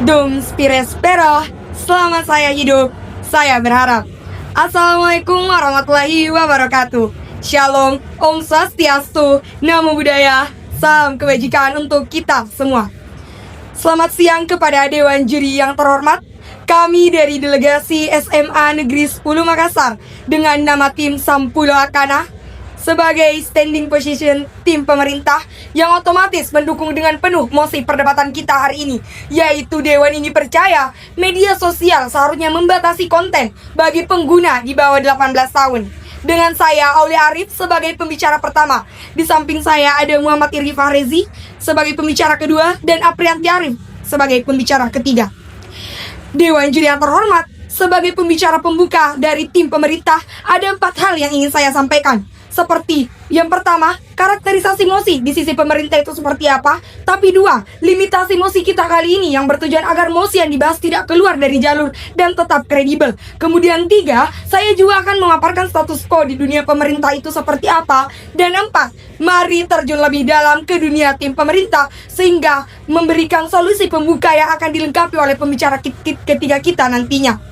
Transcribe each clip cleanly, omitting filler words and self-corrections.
Dum spires pero, selama saya hidup, saya berharap. Assalamualaikum warahmatullahi wabarakatuh. Shalom, Om Swastiastu, Namo Buddhaya, salam kebajikan untuk kita semua. Selamat siang kepada Dewan Juri yang terhormat. Kami dari delegasi SMA Negeri 10 Makassar dengan nama tim Sampulo Akana sebagai standing position tim pemerintah yang otomatis mendukung dengan penuh mosi perdebatan kita hari ini, yaitu Dewan ini percaya media sosial seharusnya membatasi konten bagi pengguna di bawah 18 tahun. Dengan saya, Aulia Arif, sebagai pembicara pertama. Di samping saya ada Muhammad Irgi Fahrezi sebagai pembicara kedua dan Aprianti Arif sebagai pembicara ketiga. Dewan Juri yang terhormat, sebagai pembicara pembuka dari tim pemerintah, ada 4 hal yang ingin saya sampaikan. Seperti, yang pertama, karakterisasi mosi di sisi pemerintah itu seperti apa. Tapi 2, limitasi mosi kita kali ini yang bertujuan agar mosi yang dibahas tidak keluar dari jalur dan tetap kredibel. Kemudian 3, saya juga akan memaparkan status quo di dunia pemerintah itu seperti apa. Dan 4, mari terjun lebih dalam ke dunia tim pemerintah sehingga memberikan solusi pembuka yang akan dilengkapi oleh pembicara ketiga kita nantinya.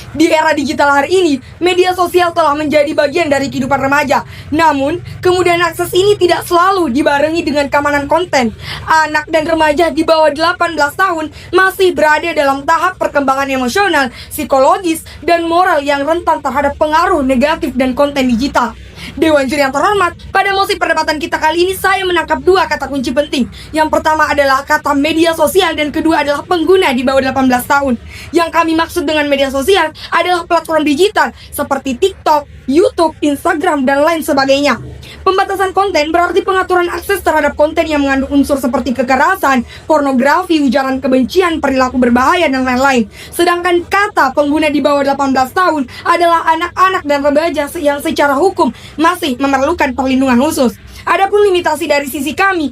Di era digital hari ini, media sosial telah menjadi bagian dari kehidupan remaja. Namun, kemudian akses ini tidak selalu dibarengi dengan keamanan konten. Anak dan remaja di bawah 18 tahun masih berada dalam tahap perkembangan emosional, psikologis, dan moral yang rentan terhadap pengaruh negatif dan konten digital. Dewan Juri yang terhormat, pada mosi perdebatan kita kali ini saya menangkap 2 kata kunci penting. Yang pertama adalah kata media sosial dan kedua adalah pengguna di bawah 18 tahun. Yang kami maksud dengan media sosial adalah platform digital seperti TikTok, YouTube, Instagram, dan lain sebagainya. Pembatasan konten berarti pengaturan akses terhadap konten yang mengandung unsur seperti kekerasan, pornografi, ujaran kebencian, perilaku berbahaya, dan lain-lain. Sedangkan kata pengguna di bawah 18 tahun adalah anak-anak dan remaja yang secara hukum masih memerlukan perlindungan khusus. Adapun limitasi dari sisi kami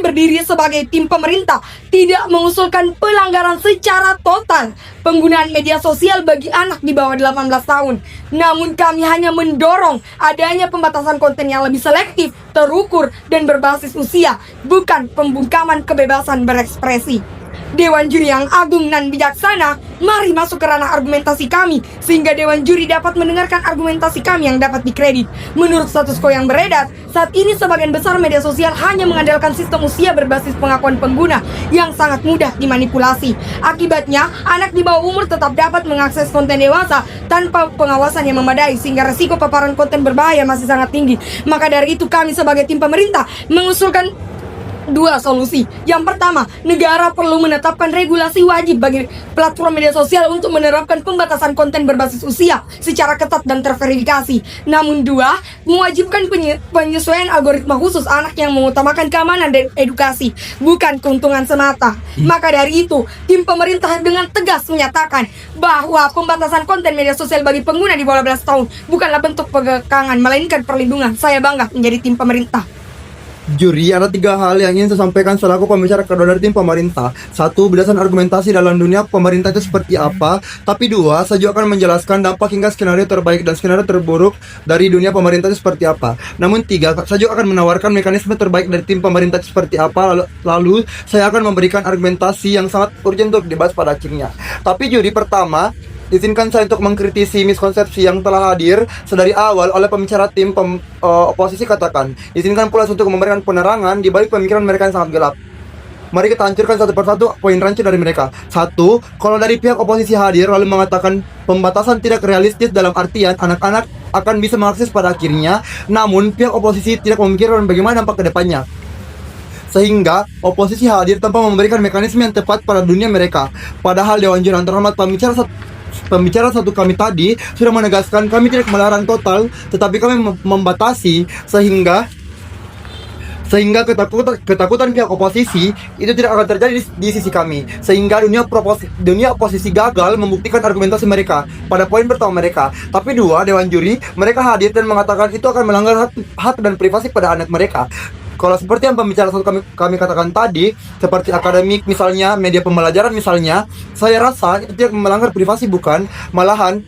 berdiri sebagai tim pemerintah tidak mengusulkan pelanggaran secara total penggunaan media sosial bagi anak di bawah 18 tahun. Namun kami hanya mendorong adanya pembatasan konten yang lebih selektif, terukur, dan berbasis usia, bukan pembungkaman kebebasan berekspresi. Dewan Juri yang agung dan bijaksana, mari masuk ke ranah argumentasi kami sehingga Dewan Juri dapat mendengarkan argumentasi kami yang dapat dikredit. Menurut status quo yang beredar, saat ini sebagian besar media sosial hanya mengandalkan sistem usia berbasis pengakuan pengguna yang sangat mudah dimanipulasi. Akibatnya, anak di bawah umur tetap dapat mengakses konten dewasa tanpa pengawasan yang memadai sehingga resiko paparan konten berbahaya masih sangat tinggi. Maka dari itu kami sebagai tim pemerintah mengusulkan 2 solusi. Yang pertama, negara perlu menetapkan regulasi wajib bagi platform media sosial untuk menerapkan pembatasan konten berbasis usia secara ketat dan terverifikasi. Namun 2, mewajibkan penyesuaian algoritma khusus anak yang mengutamakan keamanan dan edukasi, bukan keuntungan semata. Maka dari itu, tim pemerintah dengan tegas menyatakan bahwa pembatasan konten media sosial bagi pengguna di bawah 18 tahun bukanlah bentuk pengekangan, melainkan perlindungan. Saya bangga menjadi tim pemerintah. Juri, ada 3 hal yang ingin saya sampaikan selaku pembicara kedua dari tim pemerintah. 1, berdasarkan argumentasi dalam dunia pemerintah itu seperti apa. Tapi 2, saya juga akan menjelaskan dampak hingga skenario terbaik dan skenario terburuk dari dunia pemerintah itu seperti apa. Namun 3, saya juga akan menawarkan mekanisme terbaik dari tim pemerintah itu seperti apa. Lalu saya akan memberikan argumentasi yang sangat urgent untuk dibahas pada akhirnya. Tapi juri pertama, izinkan saya untuk mengkritisi miskonsepsi yang telah hadir sedari awal oleh pembicara tim oposisi katakan. Izinkan pula untuk memberikan penerangan di balik pemikiran mereka yang sangat gelap. Mari kita hancurkan satu persatu poin rancu dari mereka. 1, kalau dari pihak oposisi hadir lalu mengatakan pembatasan tidak realistis dalam artian anak-anak akan bisa mengakses pada akhirnya, namun pihak oposisi tidak memikirkan bagaimana dampak ke depannya. Sehingga oposisi hadir tanpa memberikan mekanisme yang tepat pada dunia mereka. Padahal Dewan Juri yang terhormat, pembicara satu kami tadi sudah menegaskan kami tidak melarang total, tetapi kami membatasi sehingga ketakutan pihak oposisi itu tidak akan terjadi di sisi kami, sehingga dunia oposisi gagal membuktikan argumentasi mereka pada poin pertama mereka. Tapi 2, Dewan Juri mereka hadir dan mengatakan itu akan melanggar hak dan privasi pada anak mereka. Kalau seperti yang pembicara satu kami katakan tadi, seperti akademik misalnya, media pembelajaran misalnya, saya rasa itu tidak melanggar privasi, bukan, malahan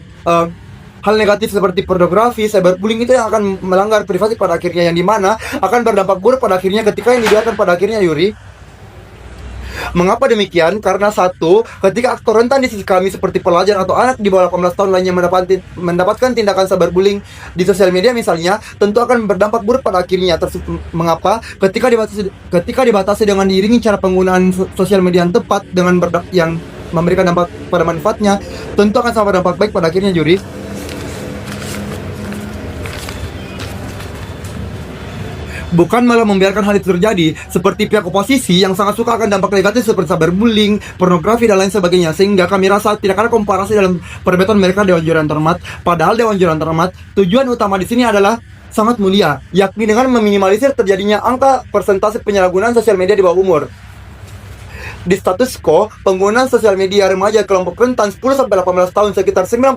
hal negatif seperti pornografi, cyberbullying itu yang akan melanggar privasi pada akhirnya, yang dimana akan berdampak buruk pada akhirnya ketika yang dibiarkan pada akhirnya, Yuri. Mengapa demikian? Karena satu, ketika aktor rentan di sisi kami seperti pelajar atau anak di bawah 18 tahun lainnya mendapatkan tindakan cyberbullying di sosial media misalnya, tentu akan berdampak buruk pada akhirnya. Mengapa? Ketika dibatasi dengan diiringi cara penggunaan sosial media yang tepat dengan yang memberikan dampak pada manfaatnya, tentu akan sama dampak baik pada akhirnya, Juri. Bukan malah membiarkan hal itu terjadi, seperti pihak oposisi yang sangat suka akan dampak negatif seperti cyberbullying, pornografi, dan lain sebagainya. Sehingga kami rasa tidak ada komparasi dalam perdebatan mereka Dewan Juri yang terhormat. Padahal Dewan Juri yang terhormat, tujuan utama di sini adalah sangat mulia, yakni dengan meminimalisir terjadinya angka persentase penyalahgunaan sosial media di bawah umur. Di status quo, penggunaan sosial media remaja kelompok rentan 10-18 tahun sekitar 99%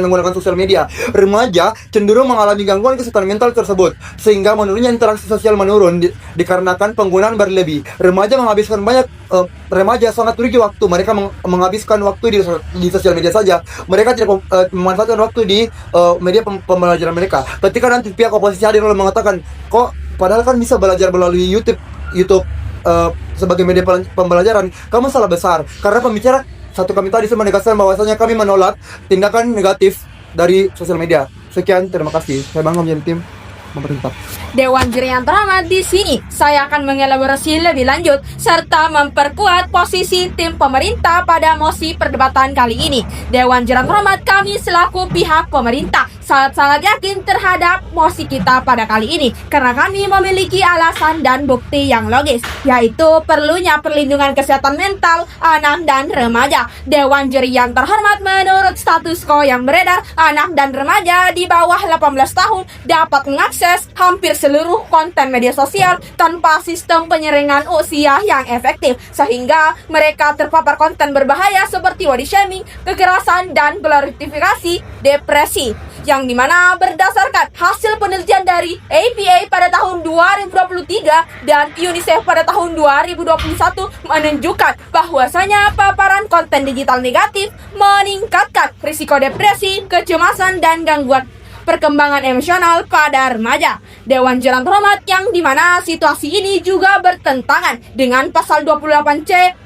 menggunakan sosial media. Remaja cenderung mengalami gangguan kesehatan mental tersebut, sehingga menurunnya interaksi sosial menurun dikarenakan penggunaan berlebih. Remaja sangat rugi waktu. Mereka menghabiskan waktu di sosial media saja. Mereka tidak memanfaatkan waktu di media pembelajaran mereka. Ketika nanti pihak oposisi hadir lalu mengatakan, kok padahal kan bisa belajar melalui YouTube sebagai media pembelajaran, kamu salah besar. Karena pembicara satu kami tadi menegaskan bahwasanya kami menolak tindakan negatif dari sosial media. Sekian, terima kasih. Saya bangga menjadi tim pemerintah. Dewan Juri yang terhormat, di sini saya akan mengelaborasi lebih lanjut serta memperkuat posisi tim pemerintah pada mosi perdebatan kali ini. Dewan Juri yang terhormat, kami selaku pihak pemerintah sangat-sangat yakin terhadap mosi kita pada kali ini karena kami memiliki alasan dan bukti yang logis, yaitu perlunya perlindungan kesehatan mental anak dan remaja. Dewan Juri yang terhormat, menurut status quo yang beredar, anak dan remaja di bawah 18 tahun dapat mengakses hampir seluruh konten media sosial tanpa sistem penyaringan usia yang efektif, sehingga mereka terpapar konten berbahaya seperti body shaming, kekerasan, dan glorifikasi depresi, yang dimana berdasarkan hasil penelitian dari APA pada tahun 2023 dan UNICEF pada tahun 2021 menunjukkan bahwasanya paparan konten digital negatif meningkatkan risiko depresi, kecemasan, dan gangguan perkembangan emosional pada remaja. Dewan Juri yang terhormat, yang dimana situasi ini juga bertentangan dengan pasal 28C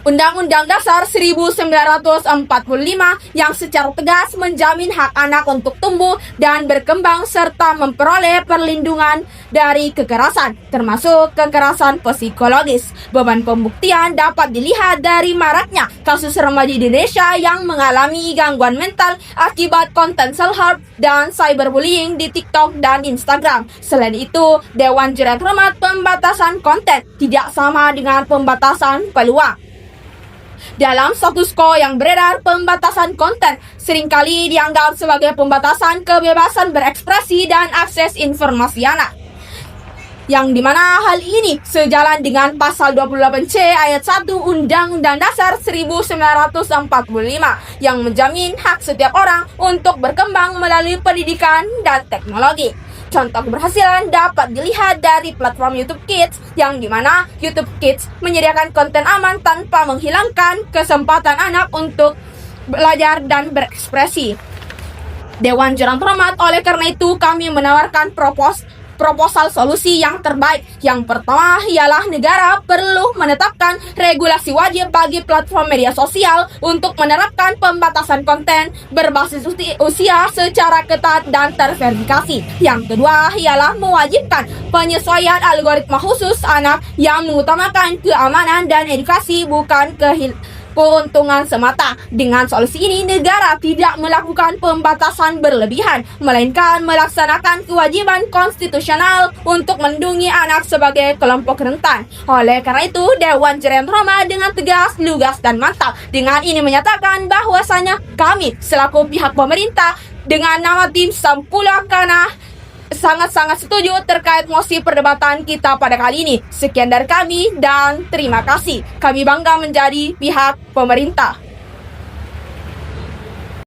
Undang-Undang Dasar 1945 yang secara tegas menjamin hak anak untuk tumbuh dan berkembang serta memperoleh perlindungan dari kekerasan, termasuk kekerasan psikologis. Beban pembuktian dapat dilihat dari maraknya kasus remaja di Indonesia yang mengalami gangguan mental akibat konten self-harm dan cyberbullying di TikTok dan Instagram. Selain itu, Dewan Juri yang terhormat, pembatasan konten tidak sama dengan pembatasan peluang. Dalam status quo yang beredar, pembatasan konten seringkali dianggap sebagai pembatasan kebebasan berekspresi dan akses informasi anak, yang dimana hal ini sejalan dengan pasal 28C ayat 1 Undang-Undang Dasar 1945 yang menjamin hak setiap orang untuk berkembang melalui pendidikan dan teknologi. Contoh keberhasilan dapat dilihat dari platform YouTube Kids, yang dimana YouTube Kids menyediakan konten aman tanpa menghilangkan kesempatan anak untuk belajar dan berekspresi. Dewan Juri yang terhormat, oleh karena itu kami menawarkan proposal solusi yang terbaik. Yang pertama ialah negara perlu menetapkan regulasi wajib bagi platform media sosial untuk menerapkan pembatasan konten berbasis usia secara ketat dan terverifikasi. Yang kedua ialah mewajibkan penyesuaian algoritma khusus anak yang mengutamakan keamanan dan edukasi, bukan keuntungan semata. Dengan solusi ini, negara tidak melakukan pembatasan berlebihan, melainkan melaksanakan kewajiban konstitusional untuk melindungi anak sebagai kelompok rentan. Oleh karena itu, Dewan Juri yang terhormat dengan tegas, lugas, dan mantap dengan ini menyatakan bahwasanya kami selaku pihak pemerintah dengan nama tim Sampula Kana sangat-sangat setuju terkait mosi perdebatan kita pada kali ini. Sekian dari kami dan terima kasih. Kami bangga menjadi pihak pemerintah.